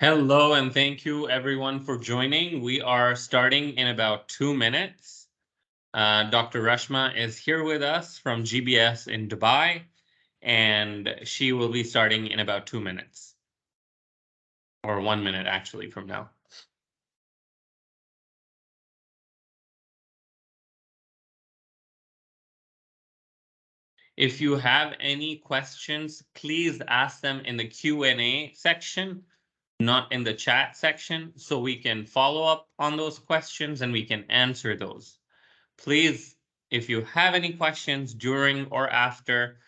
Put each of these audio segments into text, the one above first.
Hello, and thank you everyone for joining. We are starting in about 2 minutes. Dr. Rashma is here with us from GBS in Dubai, and she will be starting in about 2 minutes. Or 1 minute, actually, from now. If you have any questions, please ask them in the Q&A section, not in the chat section, so we can follow up on those questions and we can answer those. Please, if you have any questions during or after,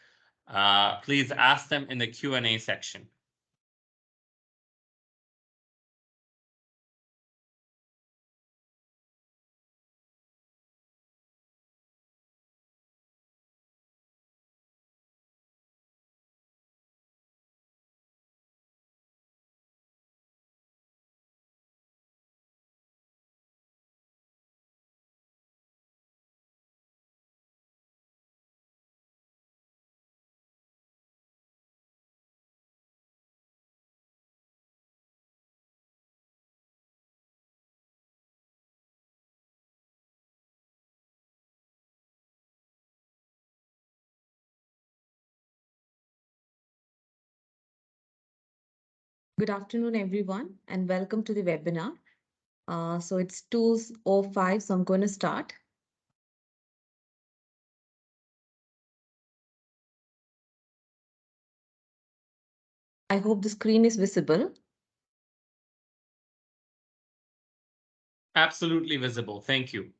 please ask them in the Q&A section. Good afternoon, everyone, and welcome to the webinar. So it's 2:05, so I'm going to start. I hope the screen is visible. Absolutely visible. Thank you.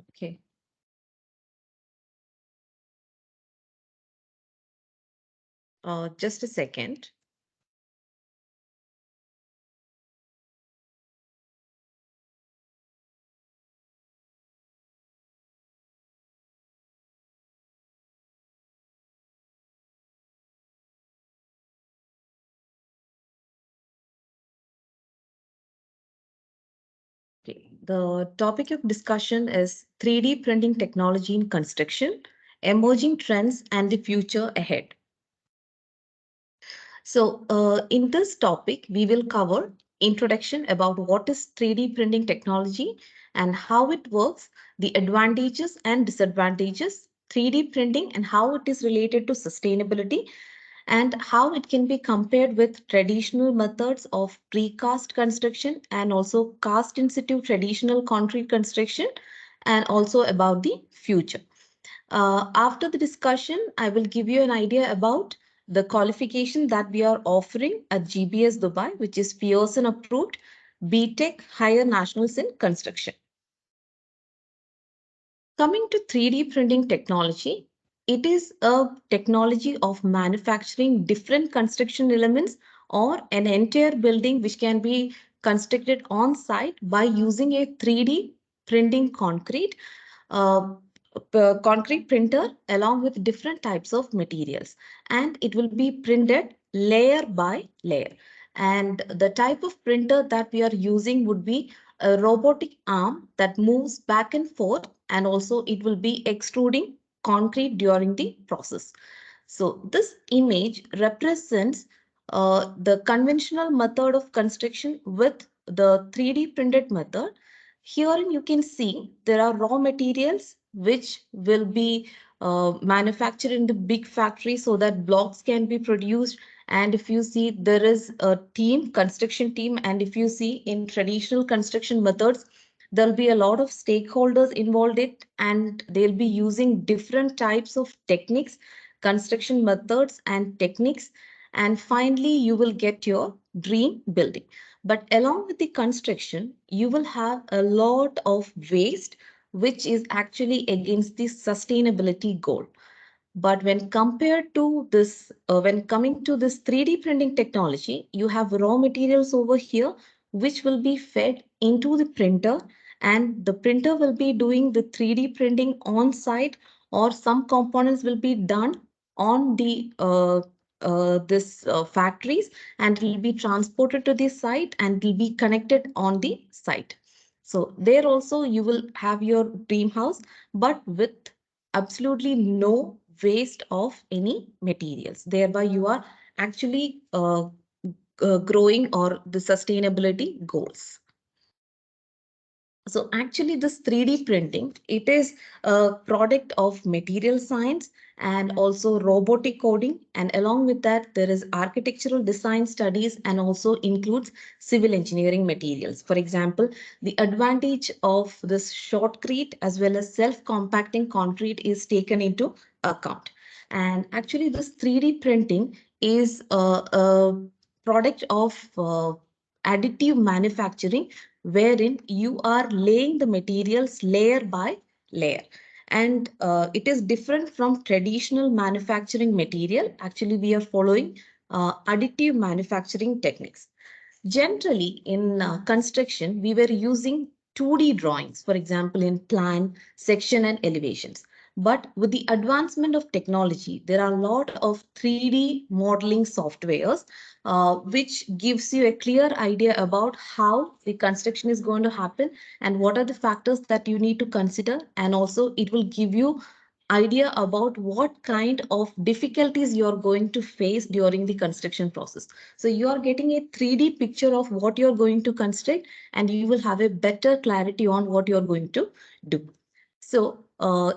Okay. Just a second. Okay. The topic of discussion is 3D printing technology in construction, emerging trends, and the future ahead. So in this topic, we will cover introduction about what is 3D printing technology and how it works, the advantages and disadvantages, 3D printing and how it is related to sustainability, and how it can be compared with traditional methods of precast construction and also cast in situ traditional concrete construction, and also about the future. After the discussion, I will give you an idea about the qualification that we are offering at GBS Dubai, which is Pearson approved BTech Higher Nationals in Construction. Coming to 3D printing technology, it is a technology of manufacturing different construction elements or an entire building which can be constructed on site by using a 3D printing uh, concrete printer along with different types of materials, and it will be printed layer by layer. And the type of printer that we are using would be a robotic arm that moves back and forth, and also it will be extruding concrete during the process. So this image represents the conventional method of construction with the 3D printed method. Here you can see there are raw materials which will be manufactured in the big factory so that blocks can be produced. And if you see, there is a team, construction team, and if you see in traditional construction methods, there'll be a lot of stakeholders involved in it, and they'll be using different types of techniques, construction methods and techniques. And finally, you will get your dream building. But along with the construction, you will have a lot of waste, which is actually against the sustainability goal. But when compared to this, when coming to this 3D printing technology, you have raw materials over here, which will be fed into the printer, and the printer will be doing the 3D printing on site, or some components will be done on the this factories, and it will be transported to the site and will be connected on the site. So there also you will have your dream house, but with absolutely no waste of any materials. Thereby, you are actually growing or the sustainability goals. So actually this 3D printing, it is a product of material science and also robotic coding. And along with that, there is architectural design studies and also includes civil engineering materials. For example, the advantage of this shotcrete as well as self-compacting concrete is taken into account. And actually this 3D printing is a product of additive manufacturing wherein you are laying the materials layer by layer. And it is different from traditional manufacturing material. Actually, we are following additive manufacturing techniques. Generally, in construction, we were using 2D drawings, for example, in plan, section, and elevations. But with the advancement of technology, there are a lot of 3D modeling softwares, which gives you a clear idea about how the construction is going to happen and what are the factors that you need to consider. And also, it will give you idea about what kind of difficulties you're going to face during the construction process. So you are getting a 3D picture of what you're going to construct, and you will have a better clarity on what you're going to do. So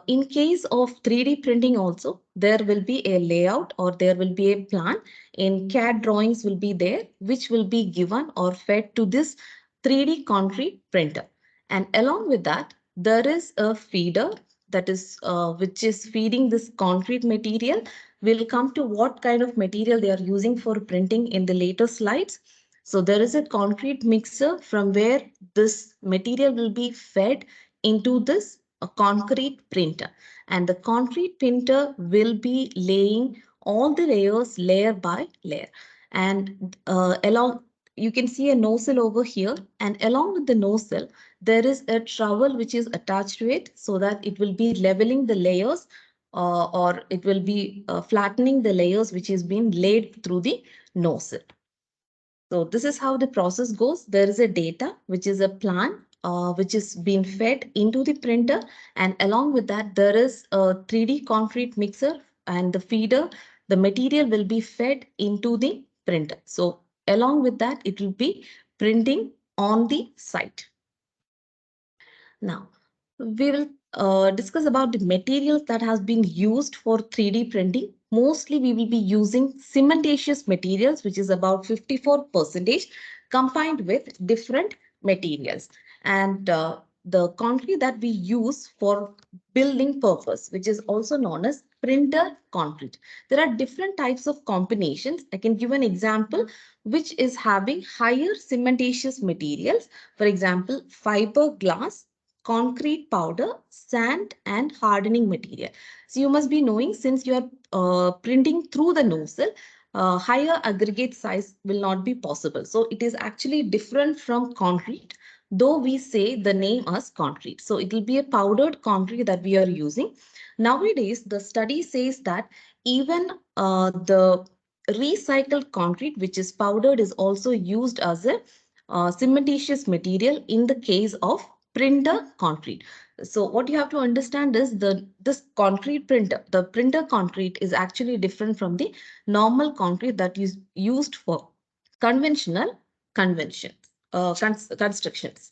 in case of 3D printing also, there will be a layout or there will be a plan. In CAD drawings will be there, which will be given or fed to this 3D concrete printer. And along with that, there is a feeder that is which is feeding this concrete material. We'll come to what kind of material they are using for printing in the later slides. So there is a concrete mixer from where this material will be fed into this concrete printer. And the concrete printer will be laying all the layers layer by layer. And along, you can see a nozzle over here. And along with the nozzle, there is a trowel which is attached to it so that it will be leveling the layers, or it will be flattening the layers which is being laid through the nozzle. So this is how the process goes. There is a data, which is a plan, which is being fed into the printer. And along with that, there is a 3D concrete mixer and the feeder. The material will be fed into the printer. So along with that, it will be printing on the site. Now, we will discuss about the materials that has been used for 3D printing. Mostly, we will be using cementitious materials, which is about 54%, combined with different materials. And the concrete that we use for building purpose, which is also known as printer concrete. There are different types of combinations. I can give an example, which is having higher cementitious materials. For example, fiberglass, concrete powder, sand, and hardening material. So you must be knowing, since you are printing through the nozzle, higher aggregate size will not be possible. So it is actually different from concrete, though we say the name as concrete. So it will be a powdered concrete that we are using. Nowadays, the study says that even the recycled concrete, which is powdered, is also used as a cementitious material in the case of printer concrete. So what you have to understand is this concrete printer, the printer concrete is actually different from the normal concrete that is used for conventional constructions.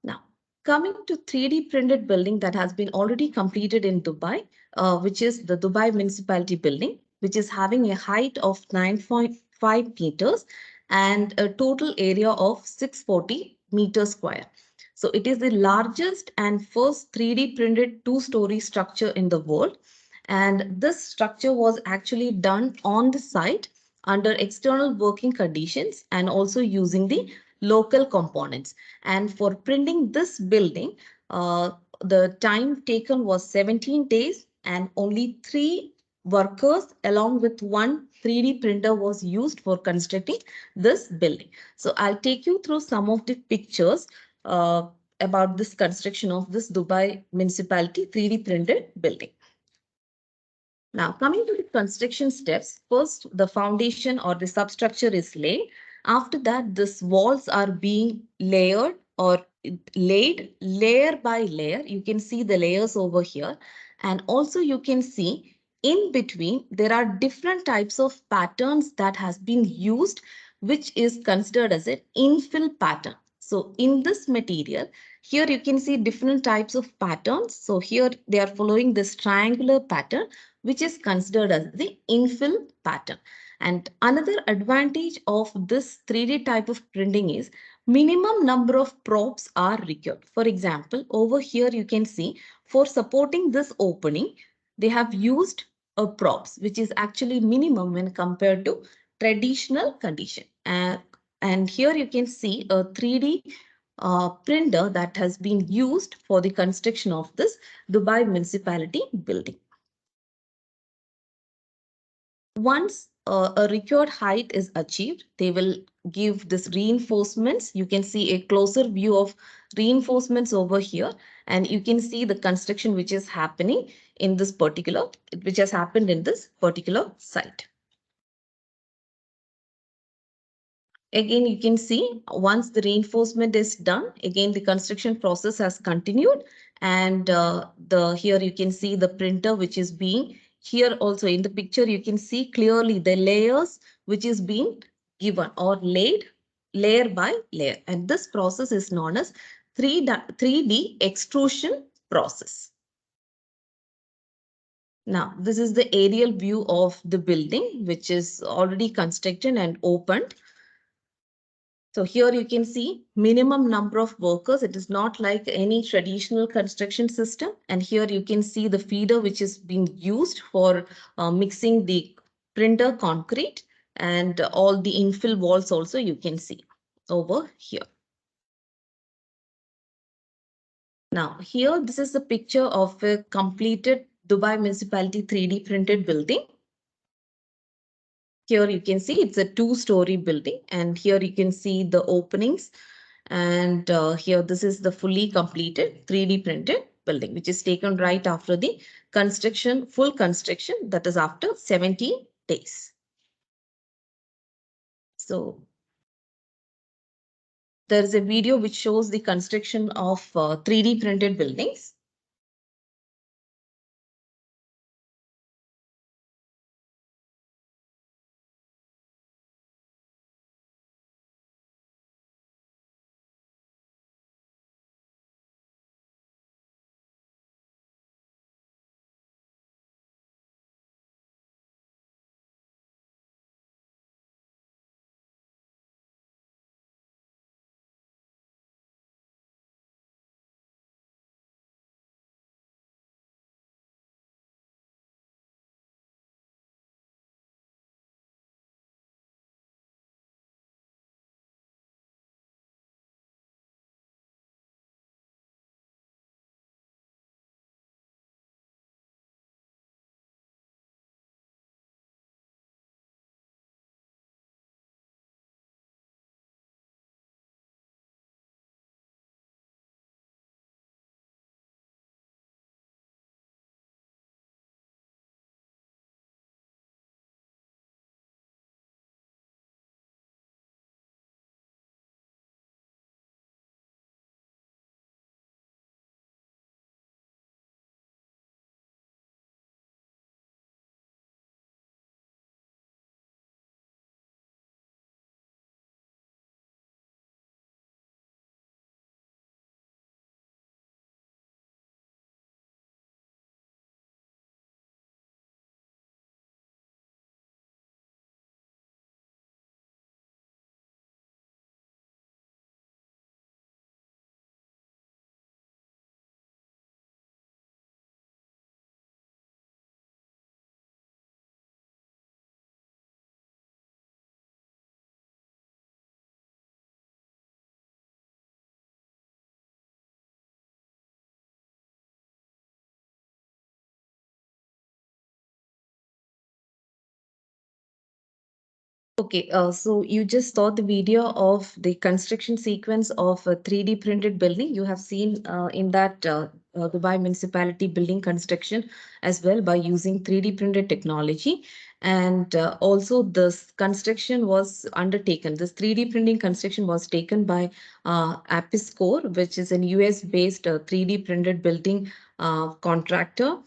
Now, coming to 3D printed building that has been already completed in Dubai, which is the Dubai Municipality building, which is having a height of 9.5 meters and a total area of 640 meters square. So it is the largest and first 3D printed two-story structure in the world. And this structure was actually done on the site under external working conditions and also using the local components. And for printing this building, the time taken was 17 days and only 3 workers along with one 3D printer was used for constructing this building. So I'll take you through some of the pictures about this construction of this Dubai Municipality 3D printed building. Now, coming to the construction steps, first the foundation or the substructure is laid. After that, these walls are being layered or laid layer by layer. You can see the layers over here. And also you can see in between, there are different types of patterns that has been used, which is considered as an infill pattern. So in this material, here you can see different types of patterns. So here they are following this triangular pattern, which is considered as the infill pattern. And another advantage of this 3D type of printing is minimum number of props are required. For example, over here you can see for supporting this opening, they have used a props, which is actually minimum when compared to traditional condition. And here you can see a 3D printer that has been used for the construction of this Dubai municipality building. Once a required height is achieved, they will give this reinforcements. You can see a closer view of reinforcements over here, and you can see the construction which is happening in this particular, which has happened in this particular site. Again, you can see once the reinforcement is done, again, the construction process has continued. And here you can see the printer, which is being here also in the picture, you can see clearly the layers which is being given or laid layer by layer. And this process is known as 3D extrusion process. Now, this is the aerial view of the building, which is already constructed and opened. So here you can see minimum number of workers. It is not like any traditional construction system. And here you can see the feeder which is being used for mixing the printer concrete, and all the infill walls also you can see over here. Now here, this is a picture of a completed Dubai Municipality 3D printed building. Here you can see it's a two-story building, and here you can see the openings. And here, this is the fully completed 3D printed building, which is taken right after the construction, full construction, that is after 17 days. So there is a video which shows the construction of 3D printed buildings. Okay, so you just saw the video of the construction sequence of a 3D printed building. You have seen in that Dubai municipality building construction as well by using 3D printed technology. And also this construction was undertaken. This 3D printing construction was taken by Apiscore, which is an US-based 3D printed building contractor.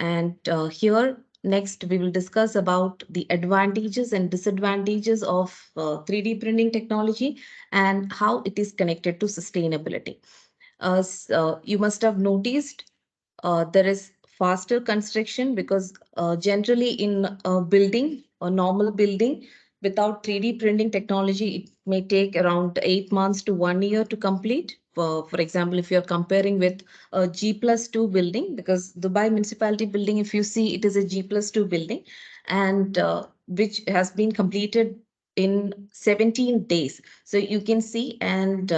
And here next we will discuss about the advantages and disadvantages of 3D printing technology and how it is connected to sustainability. You must have noticed there is faster construction because generally in a building, a normal building, without 3D printing technology, it may take around 8 months to 1 year to complete. For example, if you're comparing with a G+2 building, because Dubai municipality building, if you see, it is a G+2 building, and which has been completed in 17 days. So you can see, and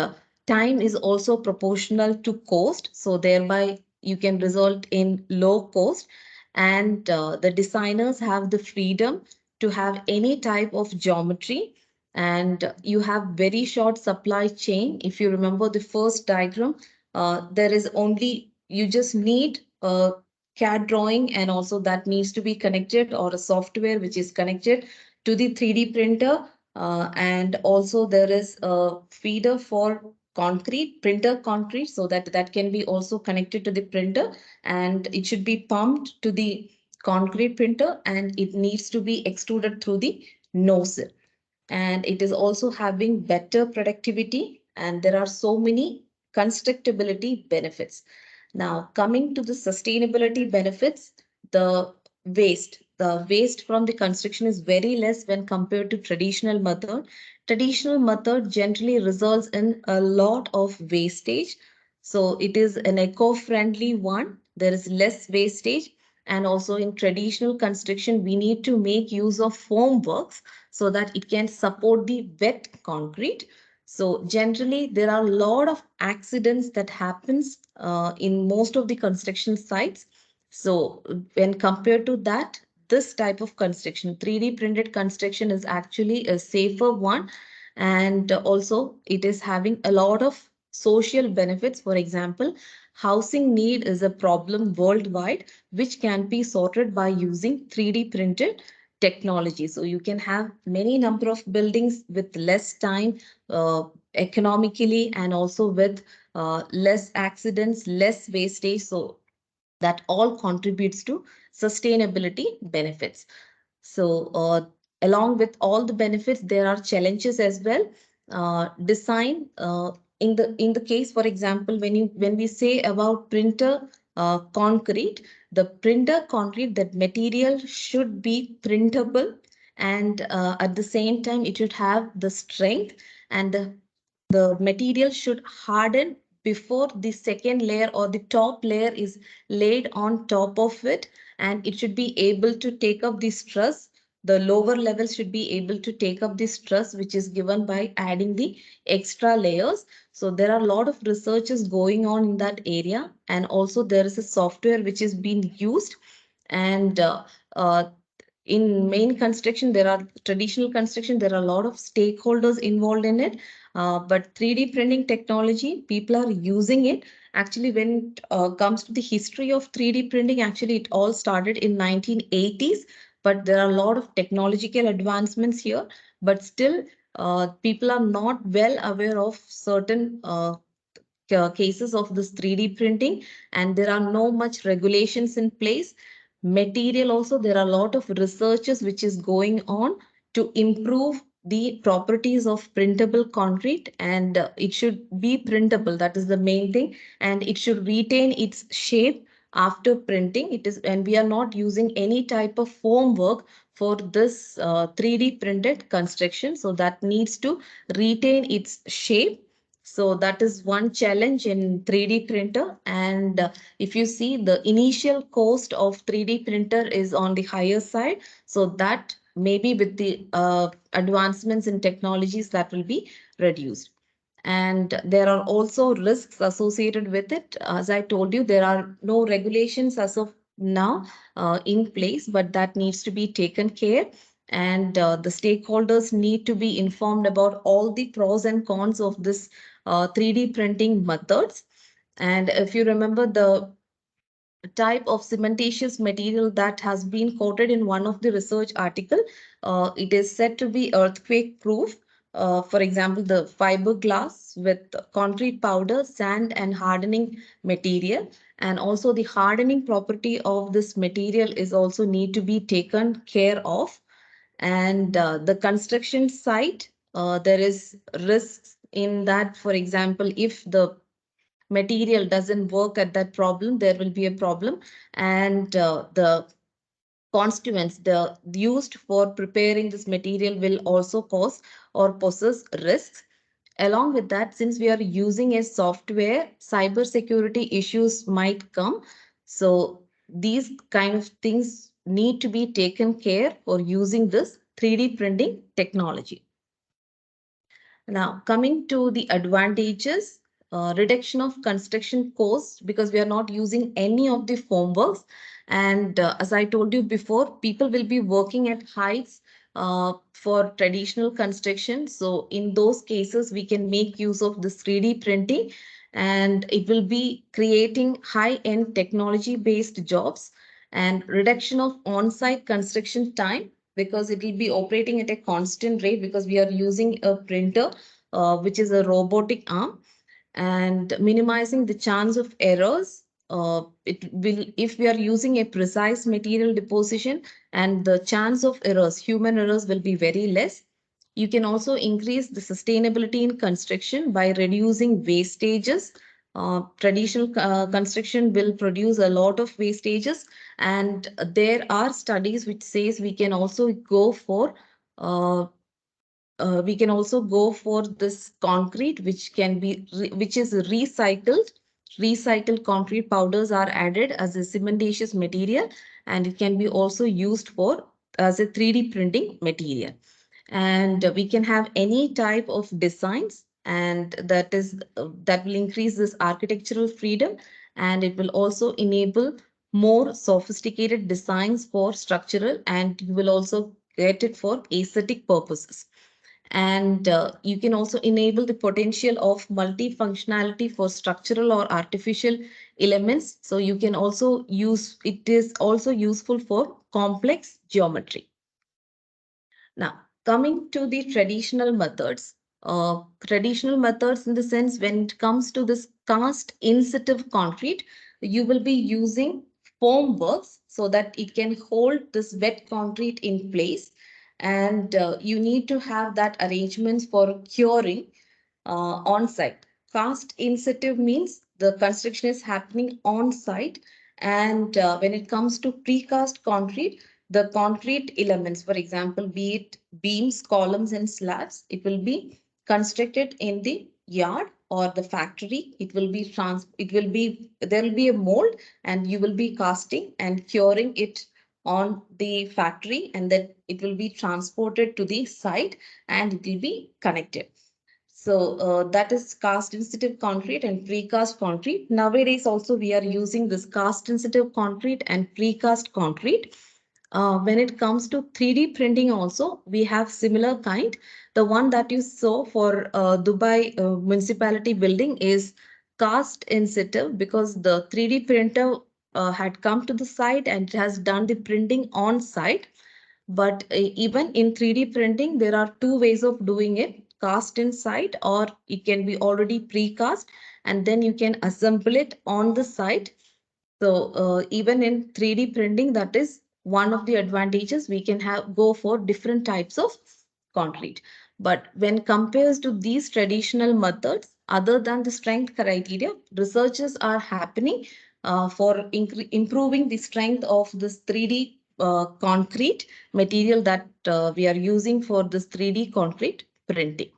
time is also proportional to cost. So thereby you can result in low cost, and the designers have the freedom to have any type of geometry, and you have very short supply chain. If you remember the first diagram, there is only, you just need a CAD drawing, and also that needs to be connected, or a software which is connected to the 3D printer. And also there is a feeder for concrete, printer concrete, so that that can be also connected to the printer, and it should be pumped to the concrete printer, and it needs to be extruded through the nozzle, and it is also having better productivity, and there are so many constructability benefits. Now, coming to the sustainability benefits, the waste from the construction is very less when compared to traditional method. Traditional method generally results in a lot of wastage. So it is an eco-friendly one. There is less wastage. And also in traditional construction, we need to make use of foam works so that it can support the wet concrete. So generally, there are a lot of accidents that happens in most of the construction sites. So when compared to that, this type of construction, 3D printed construction, is actually a safer one. And also it is having a lot of social benefits. For example, housing need is a problem worldwide, which can be sorted by using 3D printed technology. So you can have many number of buildings with less time, economically, and also with less accidents, less wastage. So that all contributes to sustainability benefits. So along with all the benefits, there are challenges as well. Design, in the case, for example, when we say about printer concrete, the printer concrete, that material should be printable, and at the same time it should have the strength, and the material should harden before the second layer or the top layer is laid on top of it, and it should be able to take up the stress. The lower levels should be able to take up the stress which is given by adding the extra layers. So there are a lot of researches going on in that area, and also there is a software which is being used. And uh, in main construction, there are traditional construction, there are a lot of stakeholders involved in it. But 3D printing technology, people are using it. Actually, when it comes to the history of 3D printing, actually it all started in 1980s, but there are a lot of technological advancements here. But still, people are not well aware of certain cases of this 3D printing, and there are no much regulations in place. Material also, there are a lot of researches which is going on to improve the properties of printable concrete, and it should be printable. That is the main thing, and it should retain its shape after printing. It is, and we are not using any type of foam work for this 3D printed construction, so that needs to retain its shape. So that is one challenge in 3D printer. And if you see, the initial cost of 3D printer is on the higher side. So that maybe with the advancements in technologies, that will be reduced. And there are also risks associated with it. As I told you, there are no regulations as of now in place, but that needs to be taken care. And the stakeholders need to be informed about all the pros and cons of this 3D printing methods. And if you remember, the type of cementitious material that has been quoted in one of the research article, it is said to be earthquake proof, For example, the fiberglass with concrete powder, sand, and hardening material. And also the hardening property of this material is also need to be taken care of. And the construction site, there is risks in that. For example, if the material doesn't work at that problem, there will be a problem. And the constituents the used for preparing this material will also cause or poses risks. Along with that, since we are using a software, cyber security issues might come. So these kind of things need to be taken care for using this 3D printing technology. Now, coming to the advantages, reduction of construction costs because we are not using any of the formworks. And as I told you before, people will be working at heights for traditional construction. So in those cases, we can make use of this 3D printing, and it will be creating high-end technology-based jobs and reduction of on-site construction time because it will be operating at a constant rate because we are using a printer which is a robotic arm, and minimizing the chance of errors. It will, if we are using a precise material deposition, and the chance of errors, human errors, will be very less. You can also increase the sustainability in construction by reducing wastages. Traditional construction will produce a lot of wastages, and there are studies which says we can also go for uh, this concrete which can be which is recycled. Recycled concrete powders are added as a cementitious material, and it can be also used for as a 3D printing material. And we can have any type of designs, and that will increase this architectural freedom, and it will also enable more sophisticated designs for structural, and you will also get it for aesthetic purposes. And you can also enable the potential of multifunctionality for structural or artificial elements. So you can also use it is also useful for complex geometry. Now, coming to the traditional methods in the sense when it comes to this cast in situ concrete, you will be using foam works so that it can hold this wet concrete in place. And you need to have that arrangements for curing on site. Cast in situ means the construction is happening on site. And when it comes to precast concrete, the concrete elements, for example, be it beams, columns, and slabs, it will be constructed in the yard or the factory. There will be a mold, and you will be casting and curing it on the factory, and then it will be transported to the site, and it will be connected. So that is cast sensitive concrete and precast concrete. Nowadays also we are using this cast sensitive concrete and precast concrete. When it comes to 3D printing also, we have similar kind. The one that you saw for Dubai municipality building is cast in situ because the 3D printer had come to the site and has done the printing on site. But even in 3D printing, there are two ways of doing it: cast inside, or it can be already precast, and then you can assemble it on the site. So even in 3D printing, that is one of the advantages. We can have go for different types of concrete. But when compared to these traditional methods, other than the strength criteria, researches are happening for improving the strength of this 3D concrete material that we are using for this 3D concrete printing.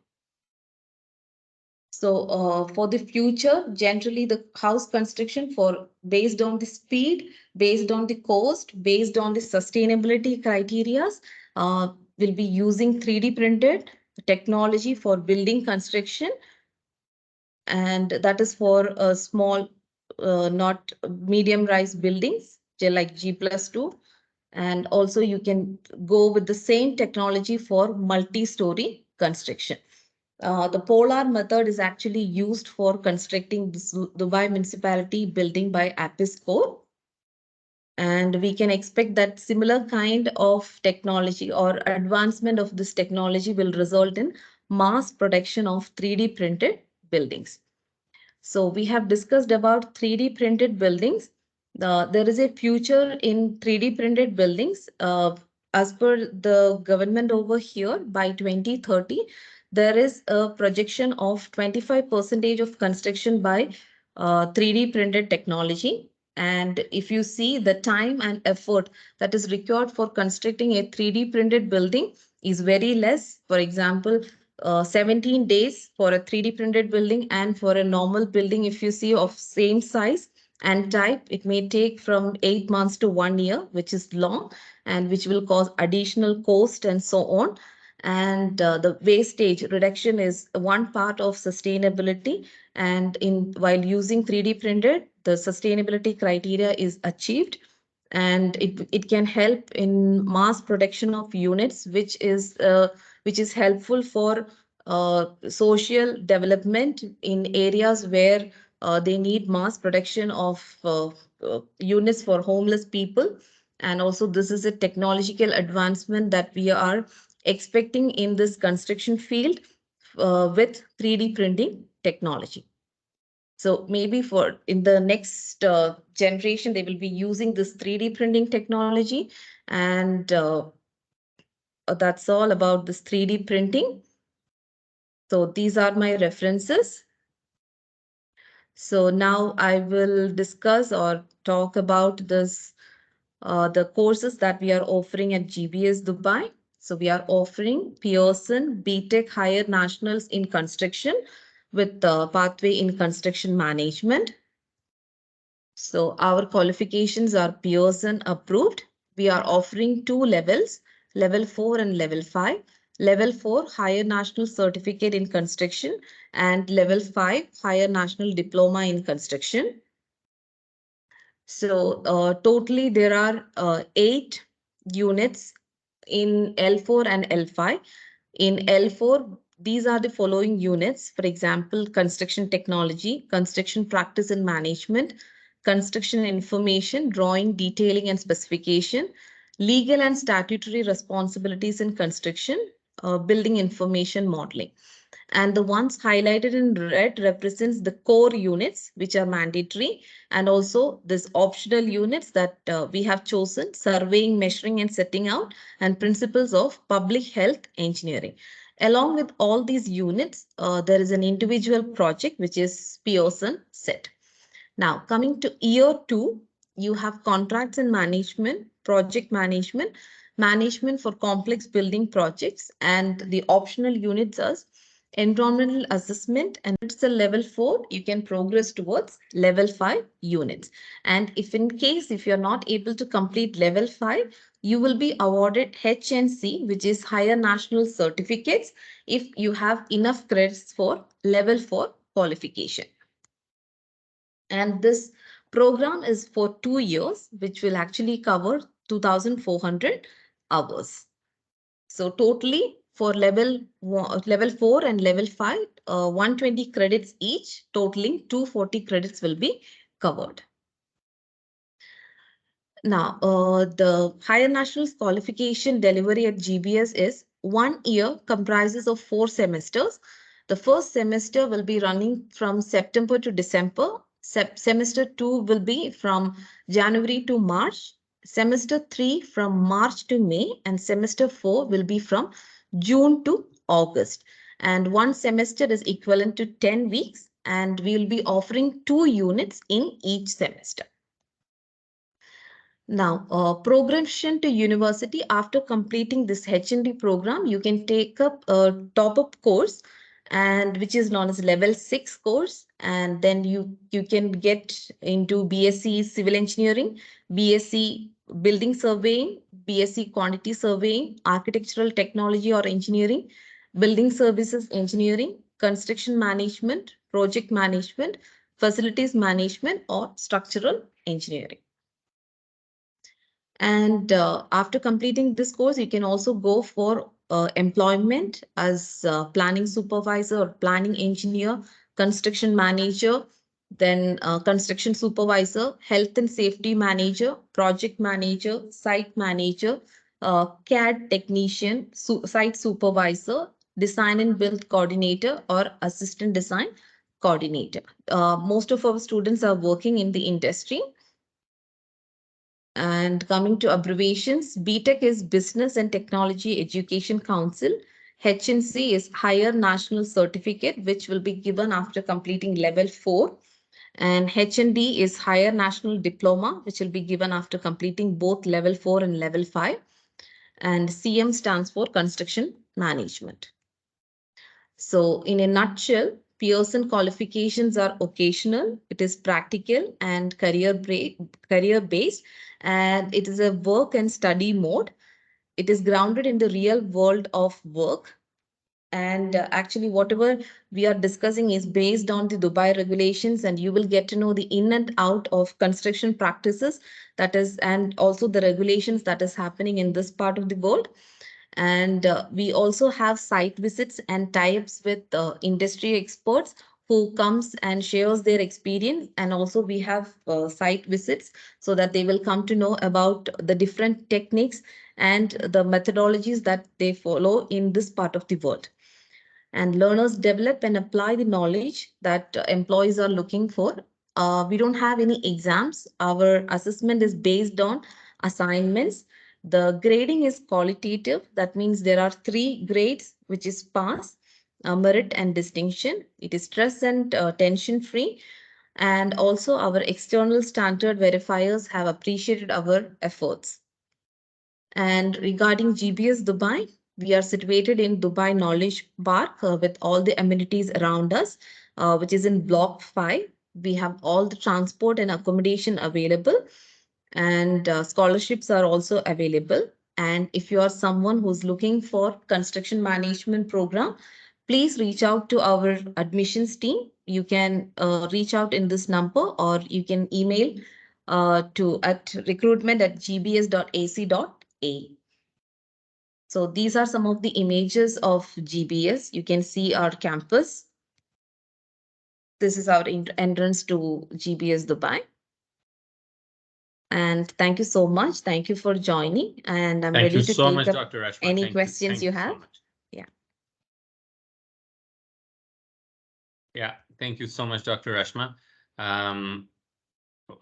So for the future, generally the house construction for based on the speed, based on the cost, based on the sustainability criteria, will be using 3D printed technology for building construction. And that is for small, not medium rise buildings, like G+2. And also you can go with the same technology for multi-story construction. The Polar method is actually used for constructing this Dubai municipality building by Apiscore. And we can expect that similar kind of technology or advancement of this technology will result in mass production of 3D printed buildings. So we have discussed about 3D printed buildings. There is a future in 3D printed buildings. As per the government over here, by 2030, there is a projection of 25% of construction by 3D printed technology. And if you see the time and effort that is required for constructing a 3D printed building is very less. For example, 17 days for a 3D printed building, and for a normal building, if you see of same size and type, it may take from 8 months to 1 year, which is long and which will cause additional cost and so on. And the wastage reduction is one part of sustainability. And in while using 3D printed, the sustainability criteria is achieved, and it can help in mass production of units, which is helpful for social development in areas where they need mass production of units for homeless people. And also, this is a technological advancement that we are expecting in this construction field with 3D printing technology. So maybe for in the next generation, they will be using this 3D printing technology. And that's all about this 3D printing. So these are my references. So now I will discuss or talk about this, the courses that we are offering at GBS Dubai. So we are offering Pearson BTech Higher Nationals in Construction with the pathway in construction management. So our qualifications are Pearson approved. We are offering two levels, level 4 and level 5. Level 4, Higher National Certificate in Construction, and level 5, Higher National Diploma in Construction. So totally there are 8 units in L4 and L5. In L4, these are the following units. For example, construction technology, construction practice and management, construction information, drawing, detailing and specification, legal and statutory responsibilities in construction, building information modeling. And the ones highlighted in red represents the core units, which are mandatory, and also this optional units that we have chosen: surveying, measuring and setting out, and principles of public health engineering. Along with all these units, there is an individual project which is Pearson set. Now, coming to year 2, you have contracts and management, project management, management for complex building projects, and the optional units are environmental assessment. And it's a level 4, you can progress towards level 5 units. And if in case if you're not able to complete level 5, you will be awarded HNC, which is higher national certificates, if you have enough credits for level 4 qualification. And this program is for 2 years, which will actually cover 2,400 hours. So totally for level 4 and level 5, 120 credits each, totaling 240 credits will be covered. Now, the higher nationals qualification delivery at GBS is 1 year, comprises of 4 semesters. The first semester will be running from September to December. Semester 2 will be from January to March. Semester 3 from March to May, and semester 4 will be from June to August. And one semester is equivalent to 10 weeks, and we will be offering 2 units in each semester. Now, progression to university. After completing this HND program, you can take up a top-up course, and which is known as level 6 course. And then you can get into BSc Civil Engineering, BSc Building Surveying, BSc Quantity Surveying, Architectural Technology or Engineering, Building Services Engineering, Construction Management, Project Management, Facilities Management, or Structural Engineering. And after completing this course, you can also go for employment as planning supervisor or planning engineer, construction manager, then construction supervisor, health and safety manager, project manager, site manager, CAD technician, site supervisor, design and build coordinator, or assistant design coordinator. Most of our students are working in the industry. And coming to abbreviations, BTech is Business and Technology Education Council. HNC is Higher National Certificate, which will be given after completing level 4. And HND is Higher National Diploma, which will be given after completing both level 4 and level 5. And CM stands for Construction Management. So in a nutshell, Pearson qualifications are occasional, it is practical and career based, and it is a work and study mode. It is grounded in the real world of work. And actually, whatever we are discussing is based on the Dubai regulations, and you will get to know the in and out of construction practices, that is, and also the regulations that is happening in this part of the world. And we also have site visits and tie-ups with industry experts who comes and shares their experience. And also we have site visits so that they will come to know about the different techniques and the methodologies that they follow in this part of the world. And learners develop and apply the knowledge that employees are looking for. We don't have any exams. Our assessment is based on assignments. The grading is qualitative. That means there are 3 grades, which is pass, merit, and distinction. It is stress and tension free. And also our external standard verifiers have appreciated our efforts. And regarding GBS Dubai, we are situated in Dubai Knowledge Park with all the amenities around us, which is in Block 5. We have all the transport and accommodation available, and scholarships are also available. And if you are someone who's looking for construction management program, please reach out to our admissions team. You can reach out in this number, or you can email to at recruitment@gbs.ac.a. So these are some of the images of GBS. You can see our campus. This is our entrance to GBS Dubai. And thank you so much. Thank you for joining. And I'm Thank ready you to so take much, up Dr. Rashma. any Thank questions Thank you so have. much. Yeah. Yeah, thank you so much, Dr. Rashma.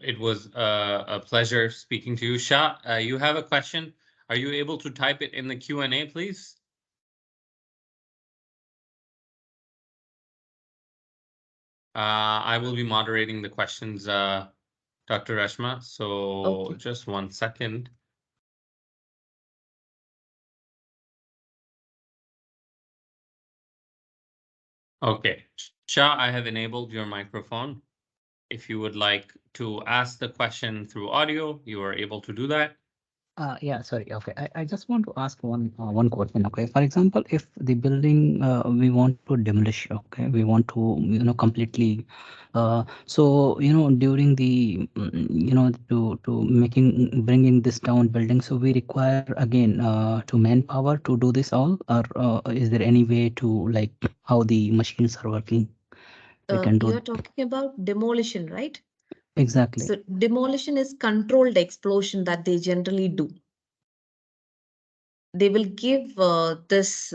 It was a pleasure speaking to you. Shah, you have a question. Are you able to type it in the Q&A, please? I will be moderating the questions, Dr. Rashma. So Okay. just 1 second. Okay, Shah, I have enabled your microphone. If you would like to ask the question through audio, you are able to do that. Yeah, sorry. Okay, I just want to ask one question. Okay, for example, if the building we want to demolish, okay, we want to completely, so during the to making bringing this down building, so we require again to manpower to do this all, or is there any way to like how the machines are working? We can do You're talking about demolition, right? exactly. So demolition is controlled explosion that they generally do. They will give this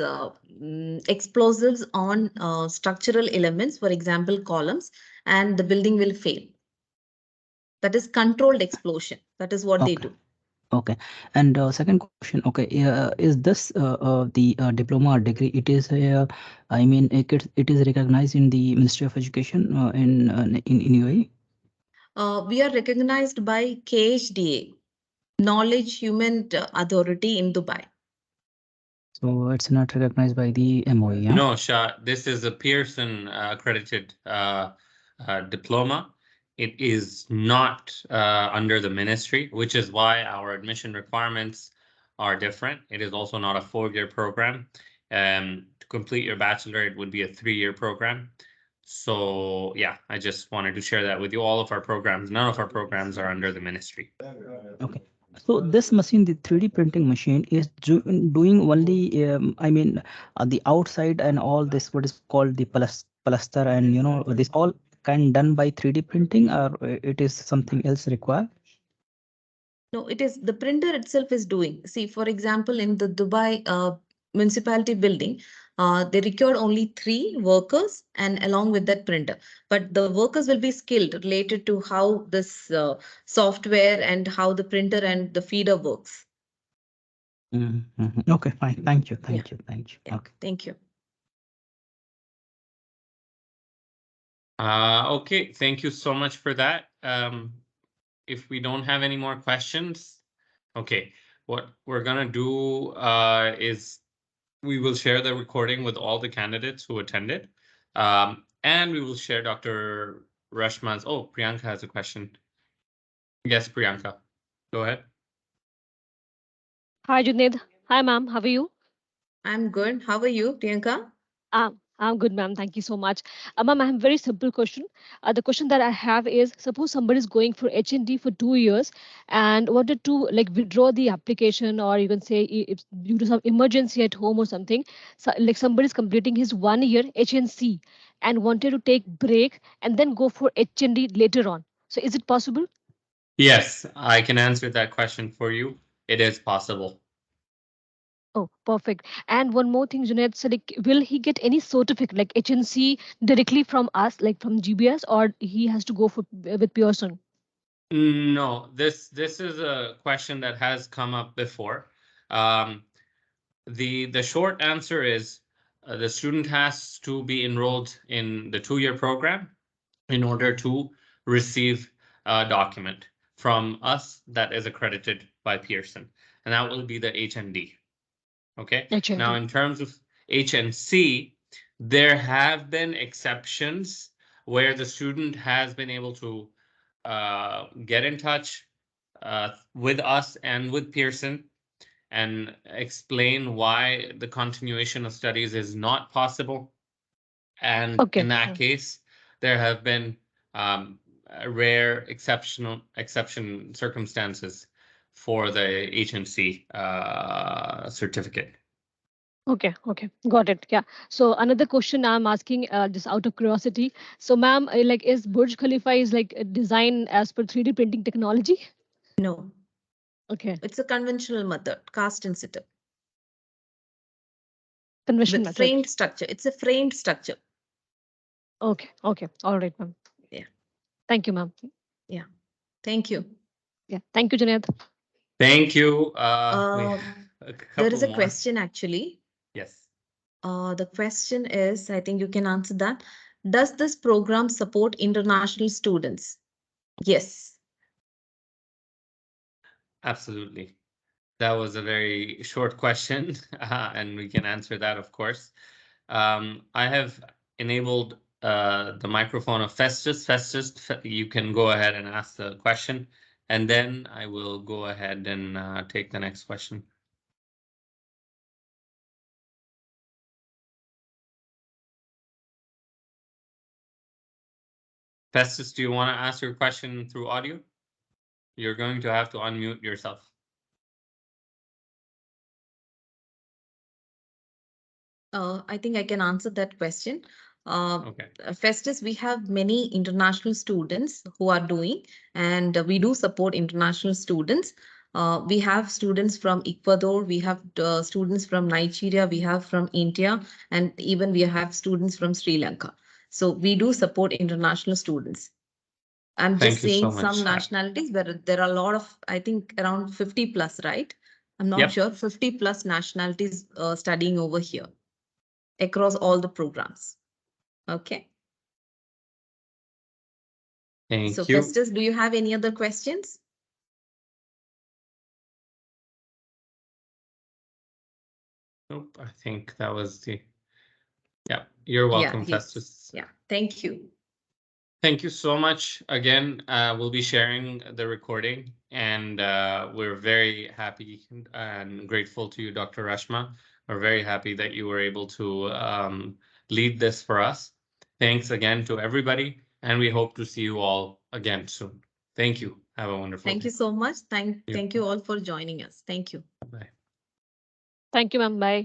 explosives on structural elements, for example, columns, and the building will fail. That is controlled explosion. That is what they Okay. do. Okay, and second question. Okay, is this the diploma or degree? It is I mean, it is recognized in the Ministry of Education in UAE. We are recognized by KHDA, Knowledge Human Authority in Dubai. So it's not recognized by the MOE. Yeah? No, Shah, this is a Pearson accredited diploma. It is not under the ministry, which is why our admission requirements are different. It is also not a 4-year program. To complete your bachelor, it would be a 3-year program. So yeah, I just wanted to share that with you. All of our programs, none of our programs are under the ministry. Okay. So this machine, the 3D printing machine, is doing only, I mean, the outside and all this, what is called the plaster, and this all can done by 3D printing, or it is something else required? No, it is the printer itself is doing. See, for example, in the Dubai municipality building, They required only 3 workers and along with that printer. But the workers will be skilled related to how this software and how the printer and the feeder works. Okay, fine. Thank you. Yeah. Thank you. Thank you. Yeah. Okay. Thank you. Okay, thank you so much for that. If we don't have any more questions, okay, what we're gonna do is we will share the recording with all the candidates who attended, and we will share Dr. Rashma's. Oh, Priyanka has a question. Yes, Priyanka, go ahead. Hi, Junaid. Hi, ma'am. How are you? I'm good. How are you, Priyanka? I'm good, ma'am. Thank you so much. Ma'am, I have a very simple question. The question that I have is, suppose somebody is going for HND for 2 years and wanted to like withdraw the application, or you can say if due to some emergency at home or something, so, like somebody is completing his 1 year HNC and wanted to take break and then go for HND later on. So is it possible? Yes, I can answer that question for you. It is possible. Oh, perfect. And one more thing, Junaid, so like, will he get any certificate like HNC directly from us, like from GBS, or he has to go for with Pearson? No, this is a question that has come up before. Um, the short answer is the student has to be enrolled in the 2-year program in order to receive a document from us that is accredited by Pearson, and that will be the HND. Okay. Now, HND. in terms of HNC, there have been exceptions where the student has been able to get in touch with us and with Pearson and explain why the continuation of studies is not possible. And in Okay. that case, there have been rare exception circumstances for the HNC certificate. Okay. Got it. Yeah. So another question I'm asking, just out of curiosity. So, ma'am, like, is Burj Khalifa is like designed as per 3D printing technology? No, Okay. it's a conventional method, cast in situ Conversion with method. framed structure. It's a framed structure. Okay. All right, ma'am. Yeah. Thank you, ma'am. Yeah. Thank you. Yeah. Thank you, Junaid. Thank you. We Uh, have a there couple is a more. question actually. Yes. The question is, I think you can answer that. Does this program support international students? Yes. Absolutely. That was a very short question, and we can answer that, of course. I have enabled the microphone of Festus. Festus, you can go ahead and ask the question, and then I will go ahead and take the next question. Festus, do you want to ask your question through audio? You're going to have to unmute yourself. I think I can answer that question. Okay. Festus, we have many international students who are doing, and we do support international students. We have students from Ecuador, we have students from Nigeria, we have from India, and even we have students from Sri Lanka. So we do support international students. I'm Thank just you so saying some much. nationalities, but there are a lot of, I think around 50 plus, right? I'm not Yep. sure, 50 plus nationalities studying over here across all the programs. Okay. Thank So you. Festus, do you have any other questions? Nope, I think that was the. Yeah, you're welcome, Yeah, Festus. yeah. Thank you. Thank you so much. Again, we'll be sharing the recording, and we're very happy and grateful to you, Dr. Rashma. We're very happy that you were able to lead this for us. Thanks again to everybody, and we hope to see you all again soon. Thank you. Have a wonderful Thank day. you so much. Thank you all for joining us. Thank you. Bye. Thank you, ma'am. Bye.